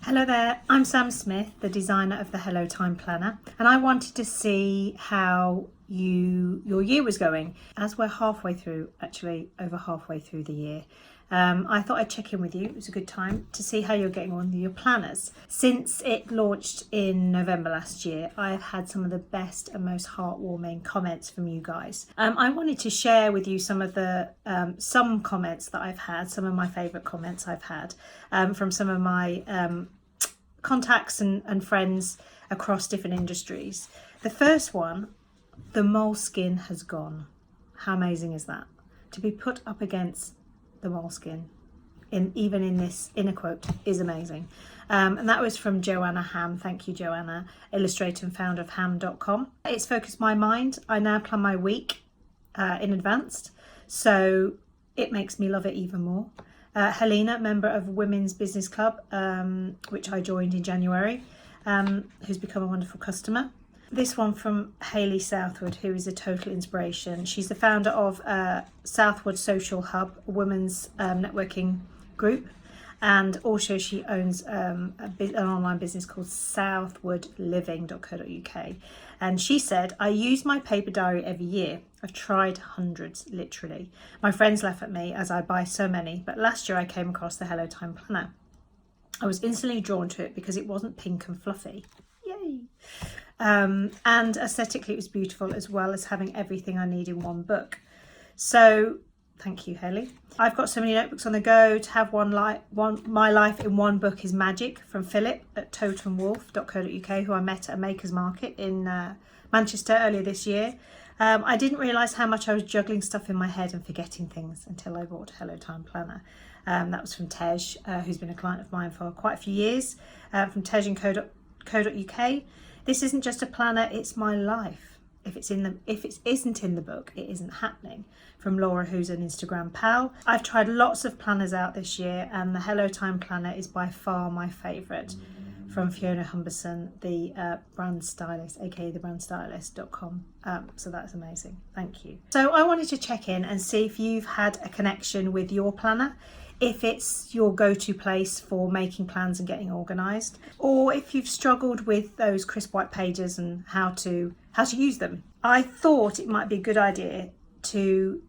Hello there, I'm Sam Smith, the designer of the Hello Time Planner, and I wanted to see how your year was going. As we're halfway through, actually over halfway through the year, I thought I'd check in with you. It was a good time to see how you're getting on with your planners. Since it launched in November last year, I've had some of the best and most heartwarming comments from you guys. I wanted to share with you some of the some comments that I've had, some of my favourite comments I've had from some of my contacts and friends across different industries. The first one, the moleskin has gone. How amazing is that? To be put up against the moleskin, even in this inner quote, is amazing. And that was from Joanna Ham. Thank you, Joanna, illustrator and founder of ham.com. It's focused my mind. I now plan my week in advance, so it makes me love it even more. Helena, member of Women's Business Club, which I joined in January, who's become a wonderful customer. This one from Hayley Southwood, who is a total inspiration. She's the founder of Southwood Social Hub, a women's networking group, and also she owns an online business called southwoodliving.co.uk. And she said, I use my paper diary every year. I've tried hundreds, literally. My friends laugh at me as I buy so many, but last year I came across the Hello Time Planner. I was instantly drawn to it because it wasn't pink and fluffy. Yay! And aesthetically it was beautiful, as well as having everything I need in one book. So thank you, Haley. I've got so many notebooks on the go. To have my life in one book is magic, from Philip at totemwolf.co.uk, who I met at a Makers Market in Manchester earlier this year. I didn't realise how much I was juggling stuff in my head and forgetting things until I bought a Hello Time Planner. That was from Tej, who's been a client of mine for quite a few years, from tej.co.uk. This isn't just a planner, it's my life. If it isn't in the book, it isn't happening. From Laura, who's an Instagram pal. I've tried lots of planners out this year, and the Hello Time Planner is by far my favourite. From Fiona Humberson, the brand stylist, aka thebrandstylist.com. So that's amazing. Thank you. So I wanted to check in and see if you've had a connection with your planner, if it's your go-to place for making plans and getting organised, or if you've struggled with those crisp white pages and how to use them. I thought it might be a good idea to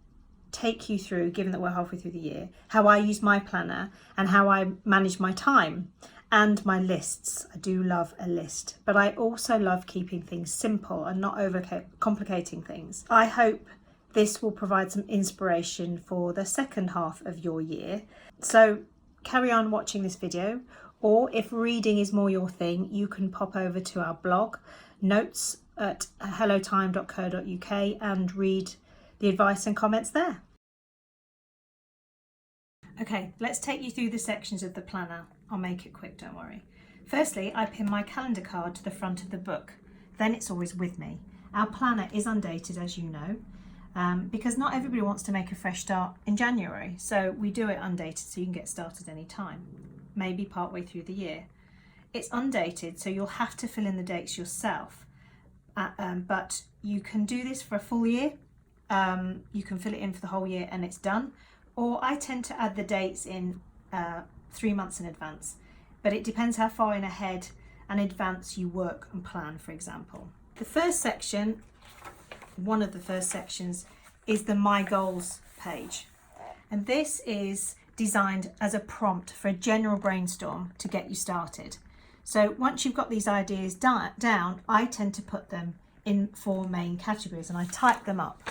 take you through, given that we're halfway through the year, how I use my planner and how I manage my time and my lists. I do love a list, but I also love keeping things simple and not overcomplicating things. I hope this will provide some inspiration for the second half of your year. So carry on watching this video, or if reading is more your thing, you can pop over to our blog, notes at hellotime.co.uk, and read the advice and comments there. Okay, let's take you through the sections of the planner. I'll make it quick, don't worry. Firstly, I pin my calendar card to the front of the book. Then it's always with me. Our planner is undated, as you know, because not everybody wants to make a fresh start in January. So we do it undated so you can get started any time, maybe partway through the year. It's undated, so you'll have to fill in the dates yourself. But you can do this for a full year. You can fill it in for the whole year and it's done. Or I tend to add the dates in 3 months in advance, but it depends how far in ahead and advance you work and plan, for example. The first section, one of the first sections, is the My Goals page. And this is designed as a prompt for a general brainstorm to get you started. So once you've got these ideas down, I tend to put them in 4 main categories and I type them up.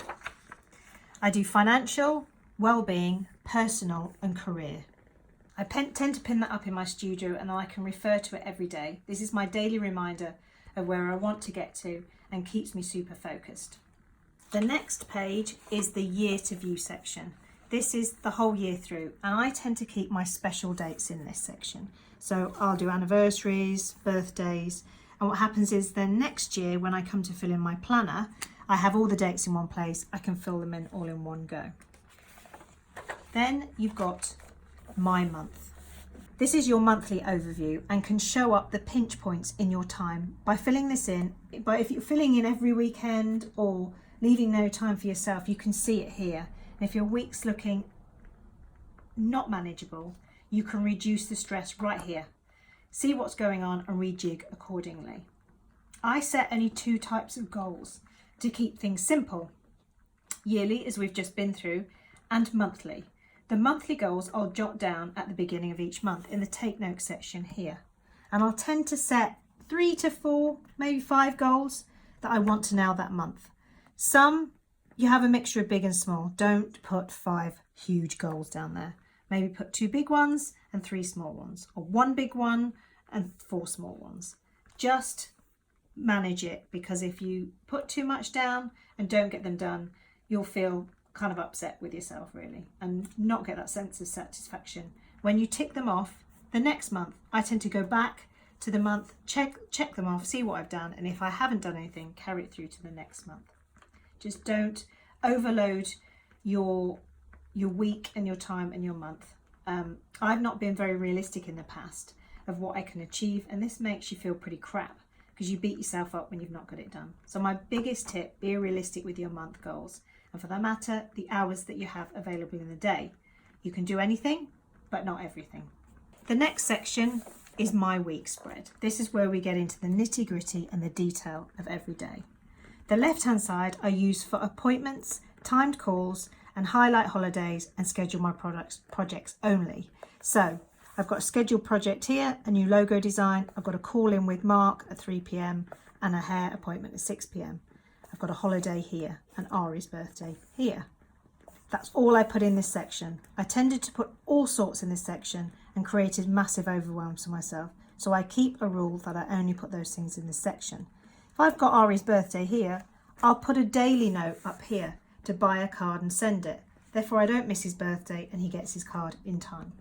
I do financial, well-being, personal and career. I tend to pin that up in my studio and I can refer to it every day. This is my daily reminder of where I want to get to and keeps me super focused. The next page is the year to view section. This is the whole year through, and I tend to keep my special dates in this section. So I'll do anniversaries, birthdays, and what happens is then next year when I come to fill in my planner, I have all the dates in one place. I can fill them in all in one go. Then you've got My Month. This is your monthly overview and can show up the pinch points in your time by filling this in. But if you're filling in every weekend or leaving no time for yourself, you can see it here. And if your week's looking not manageable, you can reduce the stress right here. see what's going on and rejig accordingly. I set only 2 types of goals to keep things simple: yearly, as we've just been through, and monthly. The monthly goals I'll jot down at the beginning of each month in the take note section here. And I'll tend to set 3 to 4, maybe 5 goals that I want to nail that month. Some you have a mixture of big and small. Don't put 5 huge goals down there. Maybe put 2 big ones and 3 small ones, or 1 big one and 4 small ones. Just manage it, because if you put too much down and don't get them done, you'll feel kind of upset with yourself really, and not get that sense of satisfaction. When you tick them off, the next month I tend to go back to the month, check them off, see what I've done, and if I haven't done anything, carry it through to the next month. Just don't overload your week and your time and your month. I've not been very realistic in the past of what I can achieve, and this makes you feel pretty crap because you beat yourself up when you've not got it done. So my biggest tip: be realistic with your month goals, and for that matter, the hours that you have available in the day. You can do anything, but not everything. The next section is my week spread. This is where we get into the nitty-gritty and the detail of every day. The left-hand side I use for appointments, timed calls, and highlight holidays and schedule my projects only. So I've got a scheduled project here, a new logo design. I've got a call in with Mark at 3 p.m. and a hair appointment at 6 p.m. I've got a holiday here and Ari's birthday here. That's all I put in this section. I tended to put all sorts in this section and created massive overwhelms for myself. So I keep a rule that I only put those things in this section. If I've got Ari's birthday here, I'll put a daily note up here to buy a card and send it. Therefore I don't miss his birthday and he gets his card in time.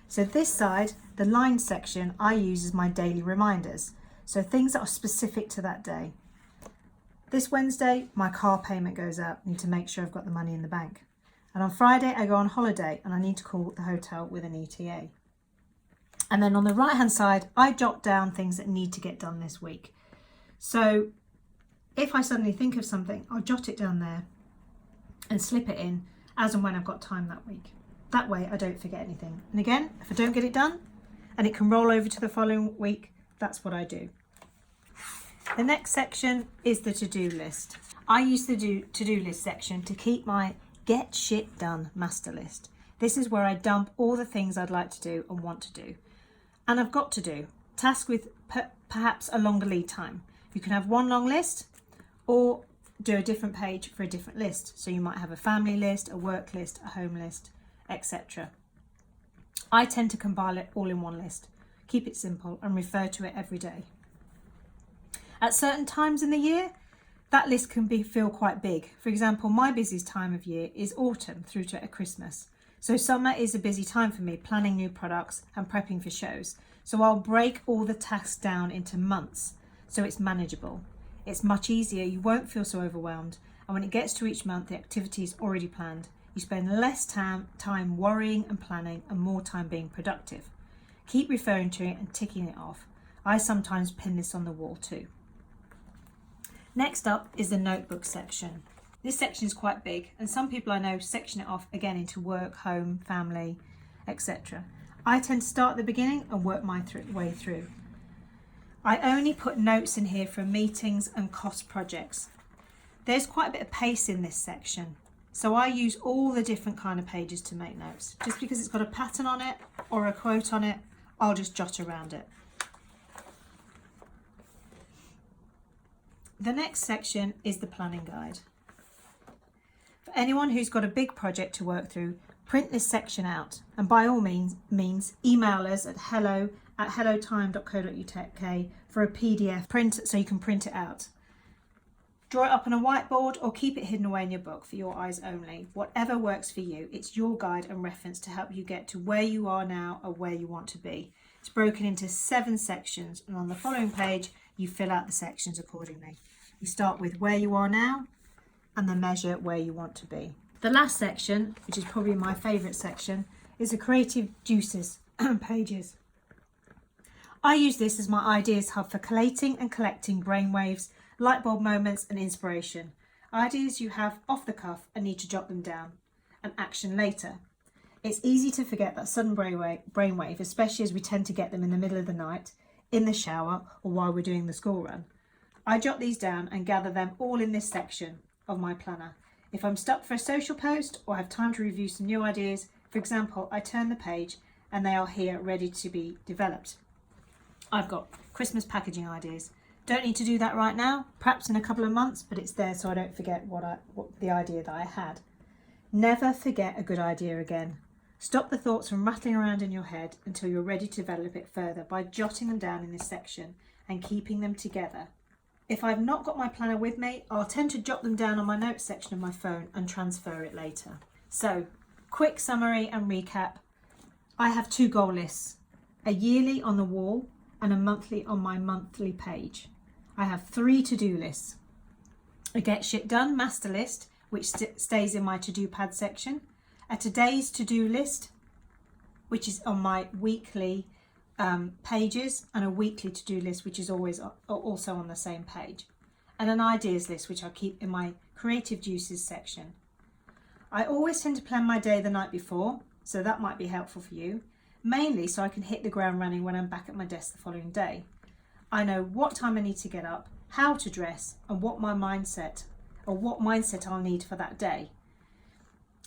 So this side, the line section, I use as my daily reminders. So things that are specific to that day. This Wednesday, my car payment goes out. I need to make sure I've got the money in the bank. And on Friday, I go on holiday and I need to call the hotel with an ETA. And then on the right-hand side, I jot down things that need to get done this week. So if I suddenly think of something, I'll jot it down there and slip it in as and when I've got time that week. That way I don't forget anything. And again, if I don't get it done and it can roll over to the following week, that's what I do. The next section is the to-do list. I use the to-do list section to keep my get shit done master list. This is where I dump all the things I'd like to do and want to do. And I've got to do. Tasks with perhaps a longer lead time. You can have one long list or do a different page for a different list. So you might have a family list, a work list, a home list, etc. I tend to compile it all in one list, keep it simple and refer to it every day. At certain times in the year, that list can feel quite big. For example, my busiest time of year is autumn through to Christmas. So summer is a busy time for me, planning new products and prepping for shows. So I'll break all the tasks down into months so it's manageable. It's much easier, you won't feel so overwhelmed. And when it gets to each month, the activity is already planned. You spend less time worrying and planning and more time being productive. Keep referring to it and ticking it off. I sometimes pin this on the wall too. Next up is the notebook section. This section is quite big and some people I know section it off again into work, home, family, etc. I tend to start at the beginning and work my way through. I only put notes in here for meetings and cost projects. There's quite a bit of pace in this section, so I use all the different kind of pages to make notes. Just because it's got a pattern on it or a quote on it, I'll just jot around it. The next section is the planning guide. For anyone who's got a big project to work through, print this section out and by all means email us at hello@hellotime.co.uk for a PDF print so you can print it out. Draw it up on a whiteboard or keep it hidden away in your book for your eyes only. Whatever works for you, it's your guide and reference to help you get to where you are now or where you want to be. It's broken into 7 sections and on the following page you fill out the sections accordingly. You start with where you are now and then measure where you want to be. The last section, which is probably my favourite section, is the creative juices pages. I use this as my ideas hub for collating and collecting brainwaves, light bulb moments and inspiration. Ideas you have off the cuff and need to jot them down and action later. It's easy to forget that sudden brainwave, especially as we tend to get them in the middle of the night, in the shower, or while we're doing the school run. I jot these down and gather them all in this section of my planner. If I'm stuck for a social post or have time to review some new ideas, for example, I turn the page and they are here ready to be developed. I've got Christmas packaging ideas. Don't need to do that right now, perhaps in a couple of months, but it's there so I don't forget what the idea that I had. Never forget a good idea again. Stop the thoughts from rattling around in your head until you're ready to develop it further by jotting them down in this section and keeping them together. If I've not got my planner with me, I'll tend to jot them down on my notes section of my phone and transfer it later. So, quick summary and recap. I have 2 goal lists, a yearly on the wall and a monthly on my monthly page. I have 3 to-do lists. A get shit done master list, which stays in my to-do pad section. A today's to-do list, which is on my weekly pages, and a weekly to-do list, which is always also on the same page. And an ideas list, which I keep in my creative juices section. I always tend to plan my day the night before, so that might be helpful for you, mainly so I can hit the ground running when I'm back at my desk the following day. I know what time I need to get up, how to dress, and what mindset I'll need for that day.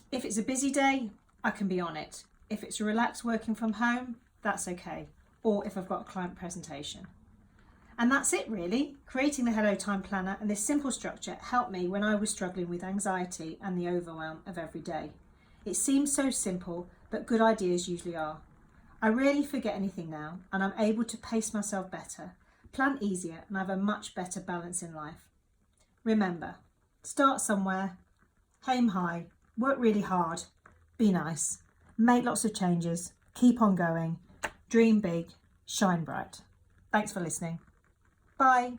If it's a busy day, I can be on it. If it's relaxed working from home, that's okay. Or if I've got a client presentation. And that's it really. Creating the Hello Time Planner and this simple structure helped me when I was struggling with anxiety and the overwhelm of every day. It seems so simple, but good ideas usually are. I rarely forget anything now, and I'm able to pace myself better, plan easier, and have a much better balance in life. Remember, start somewhere, aim high, work really hard, be nice, make lots of changes, keep on going, dream big, shine bright. Thanks for listening. Bye.